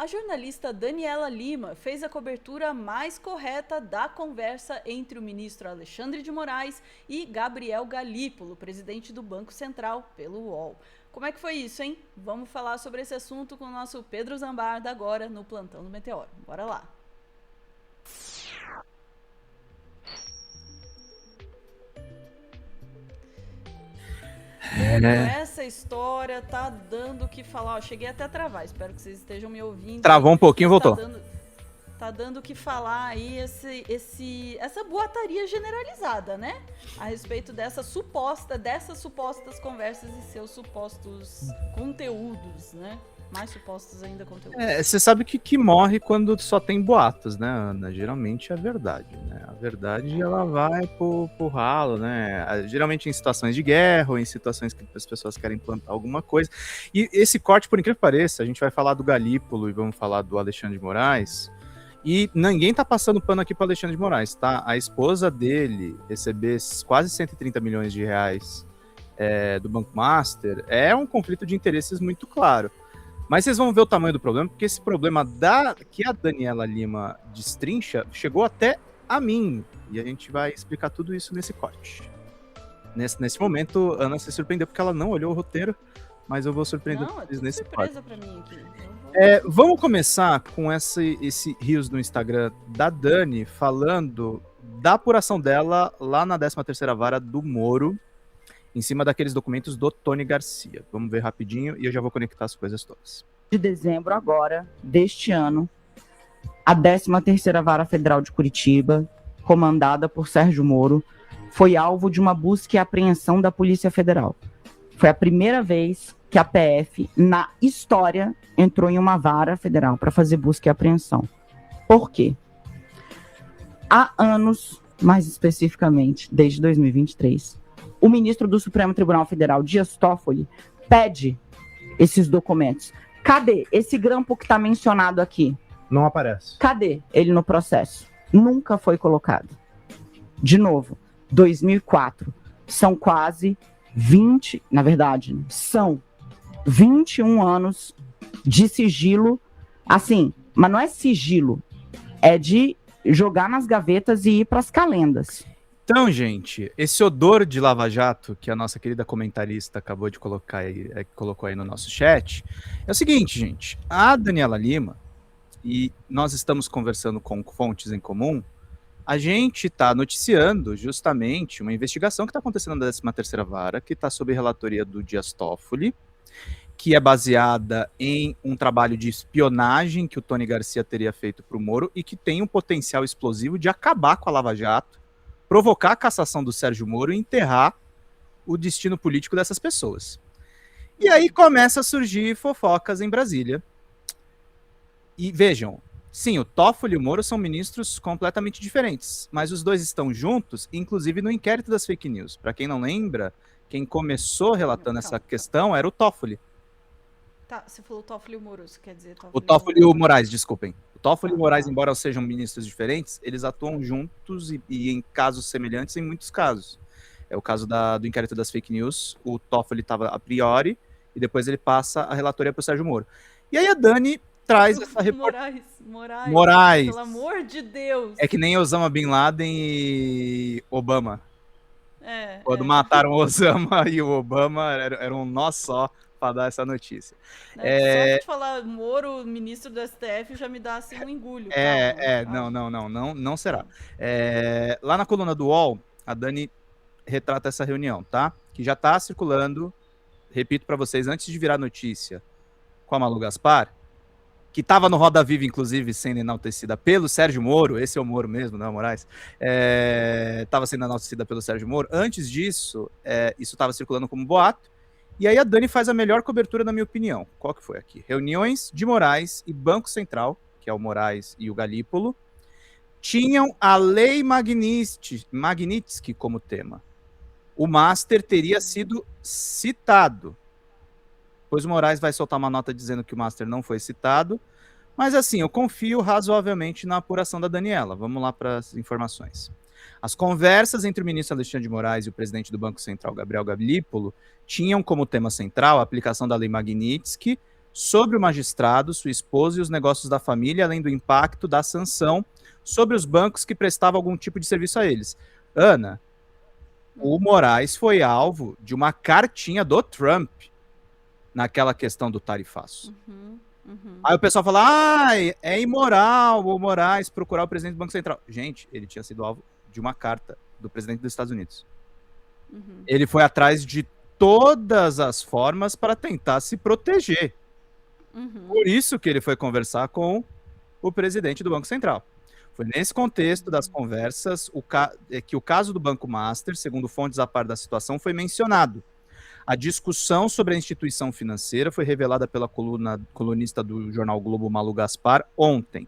A jornalista Daniela Lima fez a cobertura mais correta da conversa entre o ministro Alexandre de Moraes e Gabriel Galípolo, presidente do Banco Central, pelo UOL. Como é que foi isso, hein? Vamos falar sobre esse assunto com o nosso Pedro Zambarda agora no Plantão do Meteoro. Bora lá! Pedro, essa história tá dando o que falar. Eu cheguei até a travar, espero que vocês estejam me ouvindo. Travou um pouquinho, voltou. Tá dando o que falar aí essa boataria generalizada, né? A respeito dessas supostas conversas e seus supostos conteúdos, né? Mais supostos ainda conteúdos. Você sabe que morre quando só tem boatos, né, Ana? Geralmente é a verdade, né? A verdade, ela vai pro ralo, né? Geralmente em situações de guerra ou em situações que as pessoas querem plantar alguma coisa. E esse corte, por incrível que pareça, a gente vai falar do Galípolo e vamos falar do Alexandre de Moraes. E ninguém tá passando pano aqui pro Alexandre de Moraes, tá? A esposa dele receber quase 130 milhões de reais do Banco Master é um conflito de interesses muito claro. Mas vocês vão ver o tamanho do problema, porque esse problema que a Daniela Lima destrincha chegou até a mim. E a gente vai explicar tudo isso nesse corte. Nesse momento, Ana se surpreendeu porque ela não olhou o roteiro, mas eu vou surpreender vocês nesse corte. Pra mim aqui. Vamos começar com esse rios no Instagram da Dani, falando da apuração dela lá na 13ª Vara do Moro, em cima daqueles documentos do Tony Garcia. Vamos ver rapidinho e eu já vou conectar as coisas todas. De dezembro agora, deste ano, a 13ª Vara Federal de Curitiba, comandada por Sérgio Moro, foi alvo de uma busca e apreensão da Polícia Federal. Foi a primeira vez que a PF, na história, entrou em uma vara federal para fazer busca e apreensão. Por quê? Há anos, mais especificamente, desde 2023, o ministro do Supremo Tribunal Federal, Dias Toffoli, pede esses documentos. Cadê esse grampo que está mencionado aqui? Não aparece. Cadê ele no processo? Nunca foi colocado. De novo, 2004. São quase 20, na verdade, são 21 anos de sigilo, assim, mas não é sigilo, é de jogar nas gavetas e ir para as calendas. Então, gente, esse odor de Lava Jato que a nossa querida comentarista acabou de colocar aí, colocou aí no nosso chat, é o seguinte, gente. A Daniela Lima, e nós estamos conversando com fontes em comum, a gente está noticiando justamente uma investigação que está acontecendo na 13ª Vara, que está sob relatoria do Dias Toffoli, que é baseada em um trabalho de espionagem que o Tony Garcia teria feito para o Moro e que tem um potencial explosivo de acabar com a Lava Jato, provocar a cassação do Sérgio Moro e enterrar o destino político dessas pessoas. E aí começa a surgir fofocas em Brasília. E vejam, sim, o Toffoli e o Moro são ministros completamente diferentes, mas os dois estão juntos, inclusive no inquérito das fake news. Para quem não lembra, quem começou relatando essa questão era o Toffoli. Tá, você falou Toffoli e o Moro, isso quer dizer O Toffoli e o Moraes, desculpem. O Toffoli e o Moraes, embora sejam ministros diferentes, eles atuam juntos e em casos semelhantes em muitos casos. É o caso do inquérito das fake news, o Toffoli estava a priori e depois ele passa a relatoria para o Sérgio Moro. E aí a Dani traz essa reportagem. Moraes, pelo amor de Deus. É que nem Osama Bin Laden e Obama. Quando mataram o Osama e o Obama, era um nó só para dar essa notícia. Só de falar Moro, ministro do STF, já me dá assim um engulho. Não será. Lá na coluna do UOL, a Dani retrata essa reunião, tá? Que já está circulando, repito para vocês, antes de virar notícia, com a Malu Gaspar, que estava no Roda Viva, inclusive, sendo enaltecida pelo Sérgio Moro, esse é o Moro mesmo, não é o Moraes, estava sendo enaltecida pelo Sérgio Moro. Antes disso, isso estava circulando como boato, e aí a Dani faz a melhor cobertura, na minha opinião. Qual que foi aqui? Reuniões de Moraes e Banco Central, que é o Moraes e o Galípolo, tinham a Lei Magnitsky como tema. O Master teria sido citado. Depois o Moraes vai soltar uma nota dizendo que o Master não foi citado. Mas assim, eu confio razoavelmente na apuração da Daniela. Vamos lá para as informações. As conversas entre o ministro Alexandre de Moraes e o presidente do Banco Central, Gabriel Galípolo, tinham como tema central a aplicação da Lei Magnitsky sobre o magistrado, sua esposa e os negócios da família, além do impacto da sanção sobre os bancos que prestavam algum tipo de serviço a eles. Ana, o Moraes foi alvo de uma cartinha do Trump naquela questão do tarifaço. Aí o pessoal fala, é imoral o Moraes procurar o presidente do Banco Central. Gente, ele tinha sido alvo de uma carta do presidente dos Estados Unidos. Ele foi atrás de todas as formas para tentar se proteger. Por isso que ele foi conversar com o presidente do Banco Central. Foi nesse contexto das conversas que o caso do Banco Master, segundo fontes a par da situação, foi mencionado. A discussão sobre a instituição financeira foi revelada pela colunista do jornal Globo, Malu Gaspar, ontem.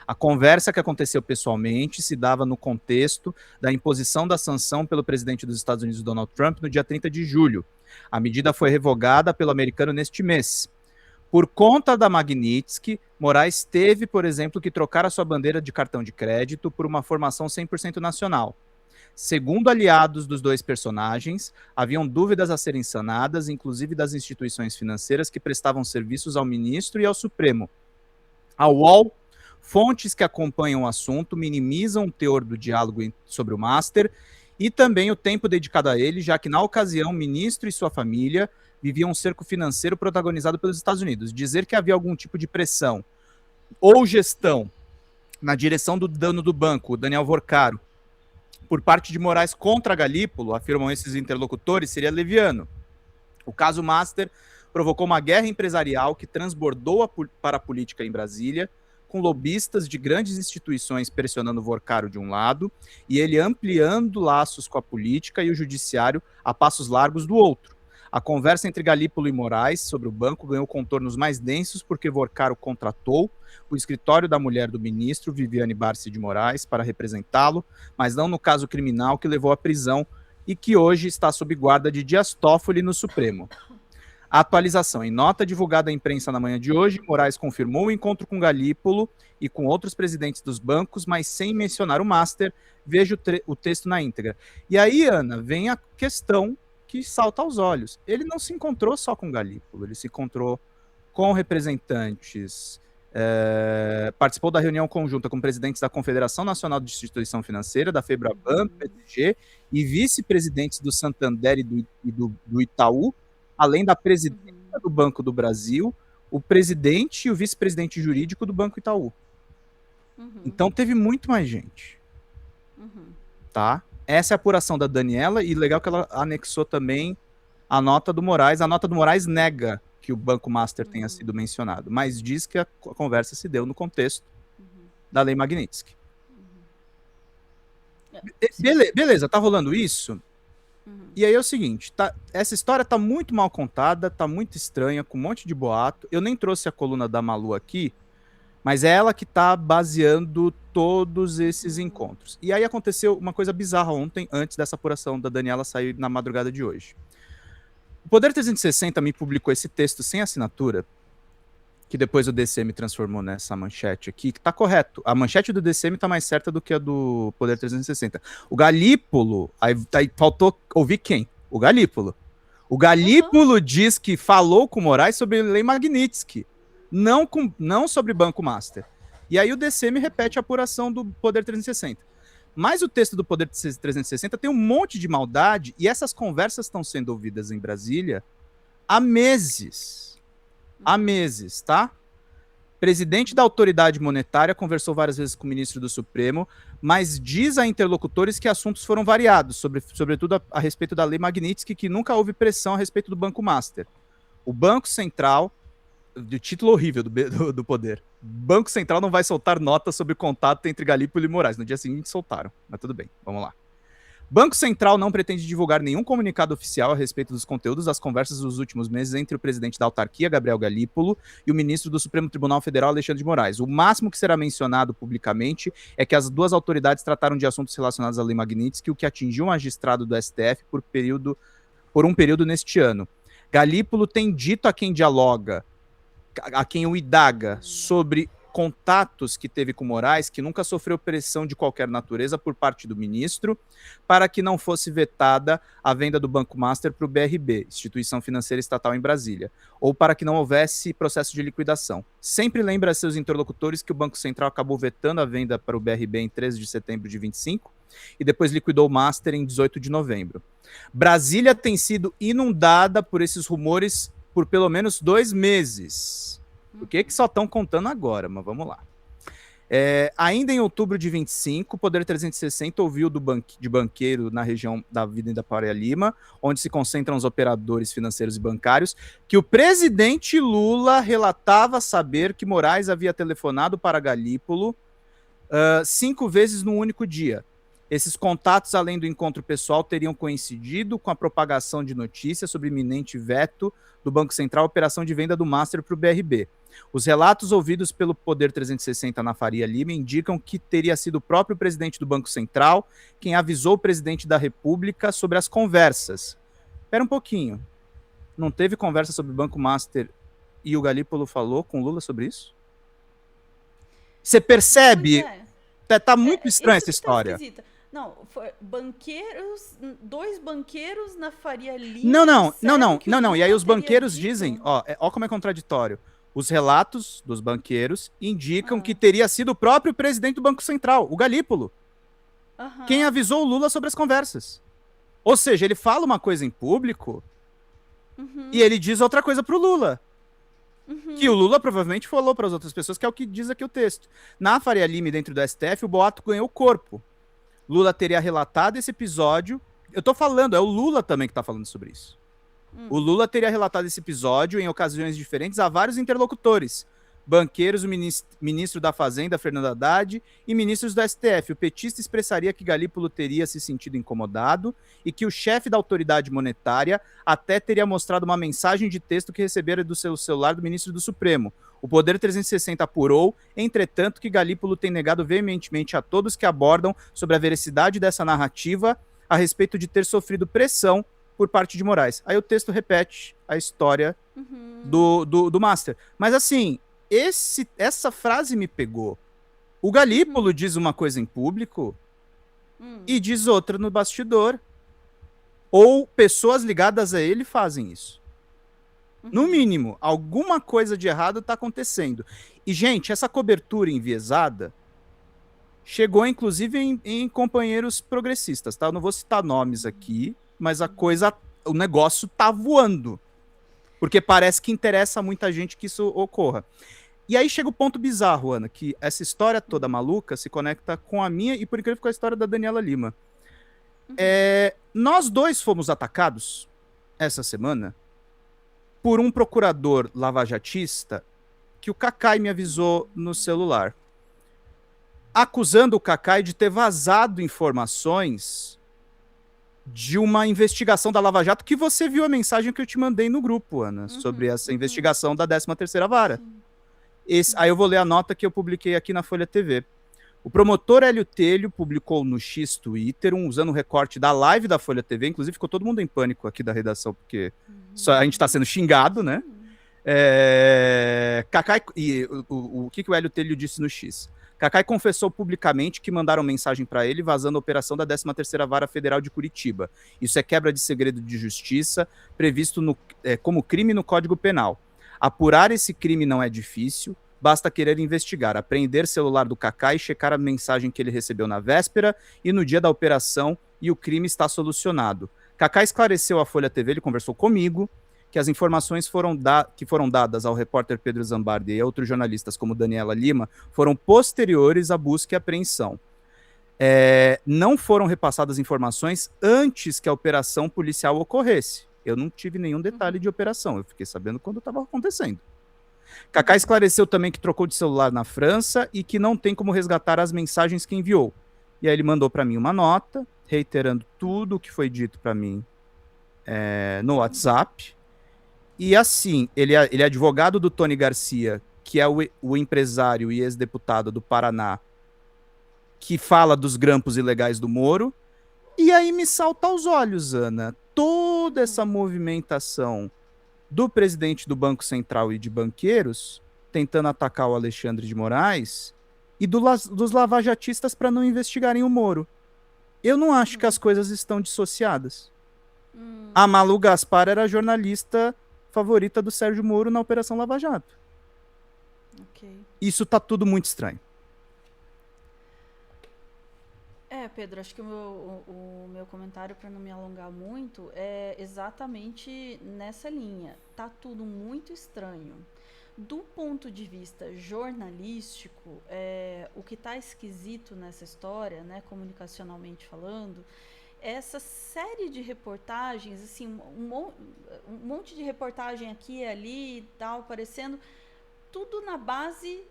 A conversa que aconteceu pessoalmente se dava no contexto da imposição da sanção pelo presidente dos Estados Unidos, Donald Trump, no dia 30 de julho. A medida foi revogada pelo americano neste mês. Por conta da Magnitsky, Moraes teve, por exemplo, que trocar a sua bandeira de cartão de crédito por uma formação 100% nacional. Segundo aliados dos dois personagens, haviam dúvidas a serem sanadas, inclusive das instituições financeiras que prestavam serviços ao ministro e ao Supremo. A UOL, fontes que acompanham o assunto minimizam o teor do diálogo sobre o Master e também o tempo dedicado a ele, já que na ocasião o ministro e sua família viviam um cerco financeiro protagonizado pelos Estados Unidos. Dizer que havia algum tipo de pressão ou gestão na direção do dono do banco, Daniel Vorcaro, por parte de Moraes contra Galípolo, afirmam esses interlocutores, seria leviano. O caso Master provocou uma guerra empresarial que transbordou para a política em Brasília, com lobistas de grandes instituições pressionando Vorcaro de um lado e ele ampliando laços com a política e o judiciário a passos largos do outro. A conversa entre Galípolo e Moraes sobre o banco ganhou contornos mais densos porque Vorcaro contratou o escritório da mulher do ministro, Viviane Barsi de Moraes, para representá-lo, mas não no caso criminal que levou à prisão e que hoje está sob guarda de Dias Toffoli no Supremo. A atualização. Em nota divulgada à imprensa na manhã de hoje, Moraes confirmou o encontro com Galípolo e com outros presidentes dos bancos, mas sem mencionar o Master. Veja o texto na íntegra. E aí, Ana, vem a questão que salta aos olhos. Ele não se encontrou só com Galípolo, ele se encontrou com representantes, participou da reunião conjunta com presidentes da Confederação Nacional de Instituição Financeira, da FEBRABAN, PDG, e vice-presidentes do Santander e do Itaú, além da presidenta do Banco do Brasil, o presidente e o vice-presidente jurídico do Banco Itaú. Então teve muito mais gente. Tá? Essa é a apuração da Daniela, e legal que ela anexou também a nota do Moraes. A nota do Moraes nega que o Banco Master tenha sido mencionado, mas diz que a conversa se deu no contexto da Lei Magnitsky. Beleza, tá rolando isso? E aí é o seguinte, essa história tá muito mal contada, tá muito estranha, com um monte de boato. Eu nem trouxe a coluna da Malu aqui, mas é ela que tá baseando todos esses encontros. E aí aconteceu uma coisa bizarra ontem, antes dessa apuração da Daniela sair na madrugada de hoje. O Poder 360 me publicou esse texto sem assinatura, que depois o DCM transformou nessa manchete aqui, que tá correto. A manchete do DCM tá mais certa do que a do Poder 360. O Galípolo, aí faltou ouvir quem? O Galípolo. O Galípolo diz que falou com o Moraes sobre a Lei Magnitsky, não sobre Banco Master. E aí o DCM repete a apuração do Poder 360. Mas o texto do Poder 360 tem um monte de maldade, e essas conversas estão sendo ouvidas em Brasília há meses. Há meses, tá? Presidente da autoridade monetária conversou várias vezes com o ministro do Supremo, mas diz a interlocutores que assuntos foram variados, sobretudo a respeito da Lei Magnitsky, que nunca houve pressão a respeito do Banco Master. O Banco Central, do título horrível do Poder, Banco Central não vai soltar nota sobre contato entre Galípolo e Moraes. No dia seguinte soltaram, mas tudo bem, vamos lá. Banco Central não pretende divulgar nenhum comunicado oficial a respeito dos conteúdos das conversas dos últimos meses entre o presidente da autarquia, Gabriel Galípolo, e o ministro do Supremo Tribunal Federal, Alexandre de Moraes. O máximo que será mencionado publicamente é que as duas autoridades trataram de assuntos relacionados à Lei Magnitsky, o que atingiu um magistrado do STF por um período neste ano. Galípolo tem dito a quem dialoga, a quem o indaga sobre contatos que teve com Moraes, que nunca sofreu pressão de qualquer natureza por parte do ministro, para que não fosse vetada a venda do Banco Master para o BRB, Instituição Financeira Estatal em Brasília, ou para que não houvesse processo de liquidação. Sempre lembra a seus interlocutores que o Banco Central acabou vetando a venda para o BRB em 13 de setembro de 25 e depois liquidou o Master em 18 de novembro. Brasília tem sido inundada por esses rumores por pelo menos 2 meses. Por que só estão contando agora? Mas vamos lá. Ainda em outubro de 25, o Poder 360 ouviu de banqueiro na região da Avenida Faria Lima, onde se concentram os operadores financeiros e bancários, que o presidente Lula relatava saber que Moraes havia telefonado para Galípolo 5 vezes num único dia. Esses contatos, além do encontro pessoal, teriam coincidido com a propagação de notícias sobre iminente veto do Banco Central à operação de venda do Master para o BRB. Os relatos ouvidos pelo Poder 360 na Faria Lima indicam que teria sido o próprio presidente do Banco Central quem avisou o presidente da República sobre as conversas. Espera um pouquinho. Não teve conversa sobre o Banco Master e o Galípolo falou com Lula sobre isso? Você percebe? Tá muito estranha essa história. Não, foi dois banqueiros na Faria Lima. Não. E aí os banqueiros dizem, ó como é contraditório. Os relatos dos banqueiros indicam que teria sido o próprio presidente do Banco Central, o Galípolo, quem avisou o Lula sobre as conversas. Ou seja, ele fala uma coisa em público e ele diz outra coisa pro Lula. Que o Lula provavelmente falou para as outras pessoas, que é o que diz aqui o texto. Na Faria Lima, dentro do STF, o boato ganhou corpo. Lula teria relatado esse episódio. Eu tô falando, é o Lula também que tá falando sobre isso. O Lula teria relatado esse episódio em ocasiões diferentes a vários interlocutores. Banqueiros, o ministro da Fazenda, Fernando Haddad, e ministros do STF. O petista expressaria que Galípolo teria se sentido incomodado e que o chefe da autoridade monetária até teria mostrado uma mensagem de texto que recebera do seu celular do ministro do Supremo. O Poder 360 apurou, entretanto, que Galípolo tem negado veementemente a todos que abordam sobre a veracidade dessa narrativa a respeito de ter sofrido pressão por parte de Moraes. Aí o texto repete a história do Master. Mas assim, essa frase me pegou. O Galípolo diz uma coisa em público e diz outra no bastidor. Ou pessoas ligadas a ele fazem isso. No mínimo, alguma coisa de errado está acontecendo. E, gente, essa cobertura enviesada chegou, inclusive, em companheiros progressistas, tá? Eu não vou citar nomes aqui, mas o negócio tá voando. Porque parece que interessa a muita gente que isso ocorra. E aí chega o ponto bizarro, Ana, que essa história toda maluca se conecta com a minha e, por incrível, com a história da Daniela Lima. Nós dois fomos atacados essa semana por um procurador lavajatista que o Cacai me avisou no celular, acusando o Cacai de ter vazado informações de uma investigação da Lava Jato, que você viu a mensagem que eu te mandei no grupo, Ana, sobre essa investigação da 13ª Vara. Aí eu vou ler a nota que eu publiquei aqui na Folha TV. O promotor Hélio Telho publicou no X Twitter, usando um recorte da live da Folha TV, inclusive ficou todo mundo em pânico aqui da redação, porque a gente está sendo xingado, né? Cacai, e o que o Hélio Telho disse no X? Cacai confessou publicamente que mandaram mensagem para ele vazando a operação da 13ª Vara Federal de Curitiba. Isso é quebra de segredo de justiça, previsto como crime no Código Penal. Apurar esse crime não é difícil, basta querer investigar, apreender celular do Cacai e checar a mensagem que ele recebeu na véspera e no dia da operação, e o crime está solucionado. Cacai esclareceu à Folha TV, ele conversou comigo, que as informações que foram dadas ao repórter Pedro Zambardi e a outros jornalistas como Daniela Lima foram posteriores à busca e apreensão. Não foram repassadas informações antes que a operação policial ocorresse. Eu não tive nenhum detalhe de operação, eu fiquei sabendo quando estava acontecendo. Cacai esclareceu também que trocou de celular na França e que não tem como resgatar as mensagens que enviou. E aí ele mandou para mim uma nota, reiterando tudo o que foi dito para mim no WhatsApp. E assim, ele é advogado do Tony Garcia, que é o empresário e ex-deputado do Paraná, que fala dos grampos ilegais do Moro. E aí me salta aos olhos, Ana, toda essa movimentação do presidente do Banco Central e de banqueiros tentando atacar o Alexandre de Moraes e dos lavajatistas para não investigarem o Moro. Eu não acho que as coisas estão dissociadas. A Malu Gaspar era a jornalista favorita do Sérgio Moro na Operação Lava Jato. Ok. Isso tá tudo muito estranho. Pedro, acho que o meu comentário, para não me alongar muito, é exatamente nessa linha. Tá tudo muito estranho. Do ponto de vista jornalístico, o que tá esquisito nessa história, né, comunicacionalmente falando, essa série de reportagens, assim, um monte de reportagem aqui e ali e tal, aparecendo, tudo na base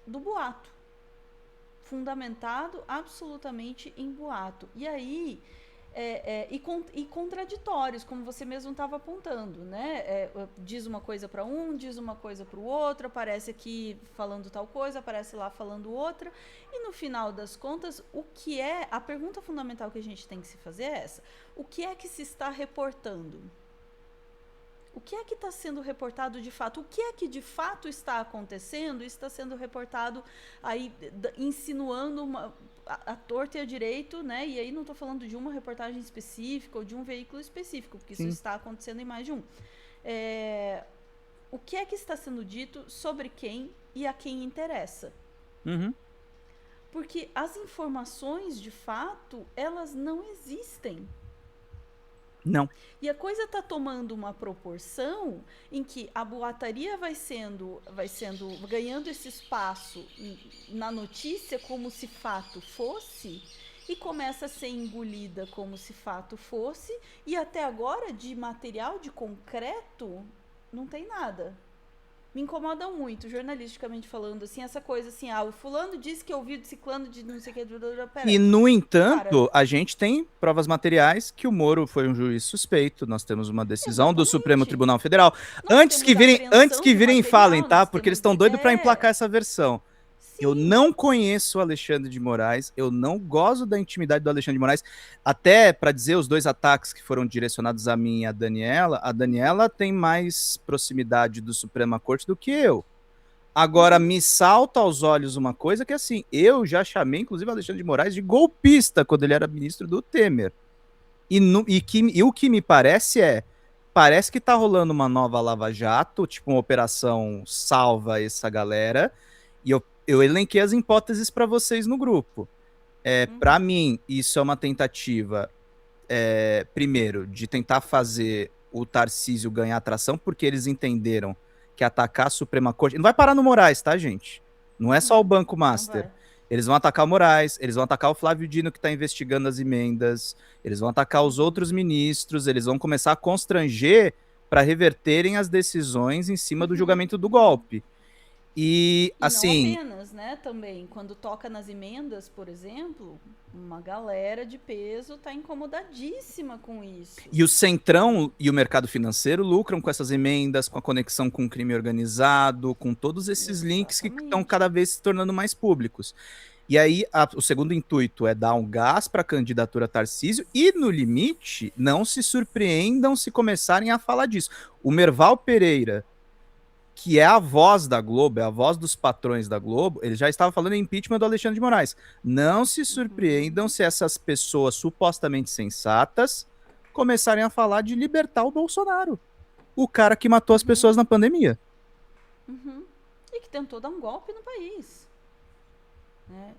do boato. Fundamentado absolutamente em boato. E aí, e contraditórios, como você mesmo estava apontando, né? Diz uma coisa para um, diz uma coisa para o outro, aparece aqui falando tal coisa, aparece lá falando outra, e no final das contas, a pergunta fundamental que a gente tem que se fazer é essa: o que é que se está reportando? O que é que está sendo reportado de fato? O que é que de fato está acontecendo? Isso está sendo reportado aí, insinuando a torta e a direito, né? E aí não estou falando de uma reportagem específica ou de um veículo específico, porque isso está acontecendo em mais de um. O que é que está sendo dito sobre quem e a quem interessa? Porque as informações, de fato, elas não existem. Não. E a coisa está tomando uma proporção em que a boataria vai ganhando esse espaço na notícia como se fato fosse, e começa a ser engolida como se fato fosse, e até agora de material, de concreto, não tem nada. Me incomoda muito, jornalisticamente falando, assim, essa coisa assim, o fulano disse que ouviu de ciclano de não sei o que. E, no entanto, a gente tem provas materiais que o Moro foi um juiz suspeito. Nós temos uma decisão do Supremo Tribunal Federal. Antes que virem e falem, tá? Porque eles estão doidos para emplacar essa versão. Sim. Eu não conheço o Alexandre de Moraes, eu não gozo da intimidade do Alexandre de Moraes, até para dizer os 2 ataques que foram direcionados a mim e a Daniela tem mais proximidade do Suprema Corte do que eu. Agora, me salta aos olhos uma coisa que, assim, eu já chamei, inclusive, o Alexandre de Moraes de golpista quando ele era ministro do Temer. E o que me parece que tá rolando uma nova Lava Jato, tipo uma operação salva essa galera, e eu elenquei as hipóteses para vocês no grupo. Para mim, isso é uma tentativa, primeiro, de tentar fazer o Tarcísio ganhar atração, porque eles entenderam que atacar a Suprema Corte... Não vai parar no Moraes, tá, gente? Não é só o Banco Master. Eles vão atacar o Moraes, eles vão atacar o Flávio Dino, que está investigando as emendas, eles vão atacar os outros ministros, eles vão começar a constranger para reverterem as decisões em cima do julgamento do golpe. E assim... não apenas, né, também, quando toca nas emendas, por exemplo, uma galera de peso está incomodadíssima com isso. E o Centrão e o mercado financeiro lucram com essas emendas, com a conexão com o crime organizado, com todos esses links que estão cada vez se tornando mais públicos. E aí, o segundo intuito é dar um gás para a candidatura Tarcísio e, no limite, não se surpreendam se começarem a falar disso. O Merval Pereira, que é a voz da Globo, é a voz dos patrões da Globo, ele já estava falando em impeachment do Alexandre de Moraes. Não se surpreendam se essas pessoas supostamente sensatas começarem a falar de libertar o Bolsonaro, o cara que matou as pessoas na pandemia. E que tentou dar um golpe no país. Né?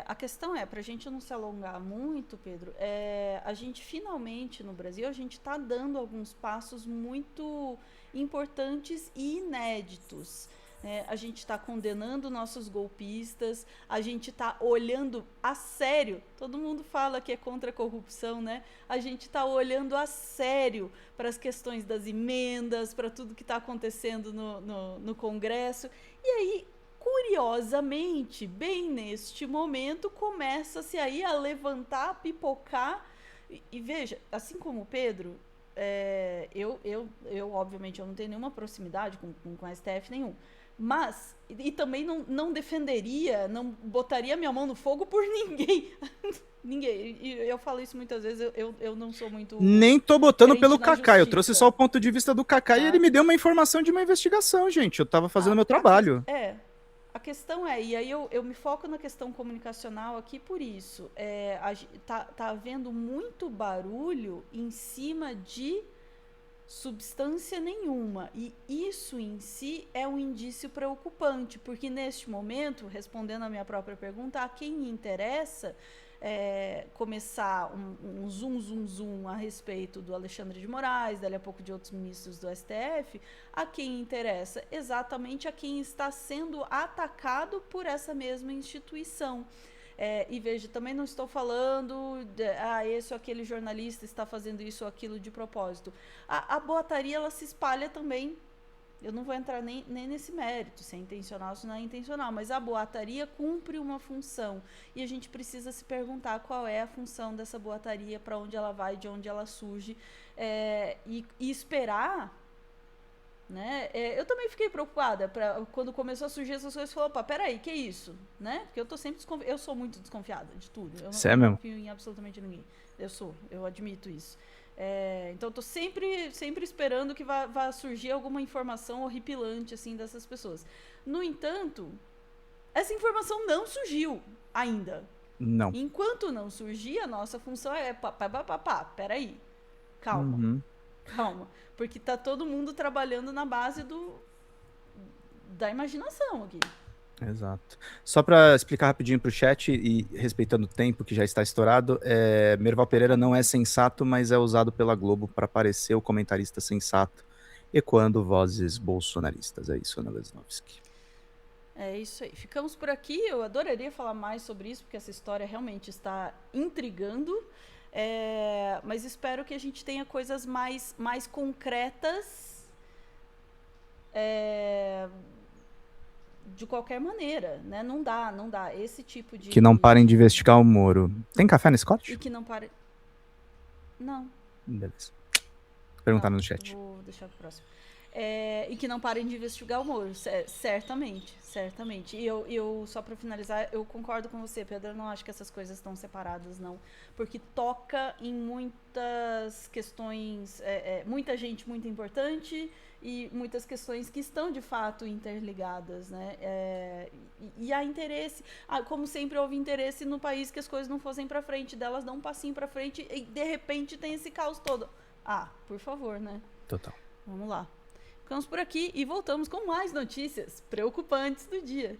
A questão para a gente não se alongar muito, Pedro, a gente finalmente no Brasil, a gente está dando alguns passos muito importantes e inéditos. A gente está condenando nossos golpistas, a gente está olhando a sério, todo mundo fala que é contra a corrupção, né? A gente está olhando a sério para as questões das emendas, para tudo que está acontecendo no Congresso, e aí, curiosamente, bem neste momento, começa-se aí a levantar, a pipocar, e veja, assim como o Pedro, eu obviamente eu não tenho nenhuma proximidade com a STF nenhum, Mas, e também não defenderia, não botaria minha mão no fogo por ninguém. Ninguém. E eu falo isso muitas vezes, eu não sou muito... Nem tô botando crente pelo na Kaká, eu justiça. trouxe só o ponto de vista do Kaká e Tá. ele me deu uma informação de uma investigação, gente. Eu tava fazendo meu trabalho. A questão é, e aí eu me foco na questão comunicacional aqui por isso. Tá havendo muito barulho em cima de substância nenhuma. E isso em si é um indício preocupante, porque neste momento, respondendo a minha própria pergunta, a quem interessa começar um zoom a respeito do Alexandre de Moraes, dali a pouco de outros ministros do STF, a quem interessa? Exatamente a quem está sendo atacado por essa mesma instituição. E veja, também não estou falando esse ou aquele jornalista está fazendo isso ou aquilo de propósito. A boataria, ela se espalha também. Eu não vou entrar nem nesse mérito, se é intencional ou se não é intencional, mas a boataria cumpre uma função e a gente precisa se perguntar qual é a função dessa boataria, para onde ela vai, de onde ela surge, e esperar, né? Eu também fiquei preocupada quando começou a surgir essas coisas. Falei, opa, peraí, que isso? Né? Porque eu sou muito desconfiada de tudo. Eu não confio em absolutamente ninguém. Eu admito isso. Então, eu tô sempre esperando que vá surgir alguma informação horripilante, assim, dessas pessoas. No entanto, essa informação não surgiu ainda. Não. Enquanto não surgir, a nossa função peraí, calma. Calma, porque tá todo mundo trabalhando na base da imaginação aqui. Exato. Só para explicar rapidinho pro chat e respeitando o tempo que já está estourado, Merval Pereira não é sensato, mas é usado pela Globo para parecer o comentarista sensato, ecoando vozes bolsonaristas. É isso, Ana Lesnovski. É isso aí. Ficamos por aqui. Eu adoraria falar mais sobre isso, porque essa história realmente está intrigando. Mas espero que a gente tenha coisas mais concretas de qualquer maneira, né? Não dá. Esse tipo de... Que não parem de investigar o Moro. Tem café nesse corte? E que não parem... Não. Beleza. Perguntaram no chat. Vou deixar pro próximo. E que não parem de investigar o Moro, certamente. E eu só para finalizar, eu concordo com você, Pedro, eu não acho que essas coisas estão separadas, não, porque toca em muitas questões, muita gente muito importante e muitas questões que estão de fato interligadas, né? E há interesse, como sempre houve interesse no país que as coisas não fossem para frente, delas dão um passinho para frente e de repente tem esse caos todo. Por favor, né? Total. Vamos lá. Ficamos por aqui e voltamos com mais notícias preocupantes do dia.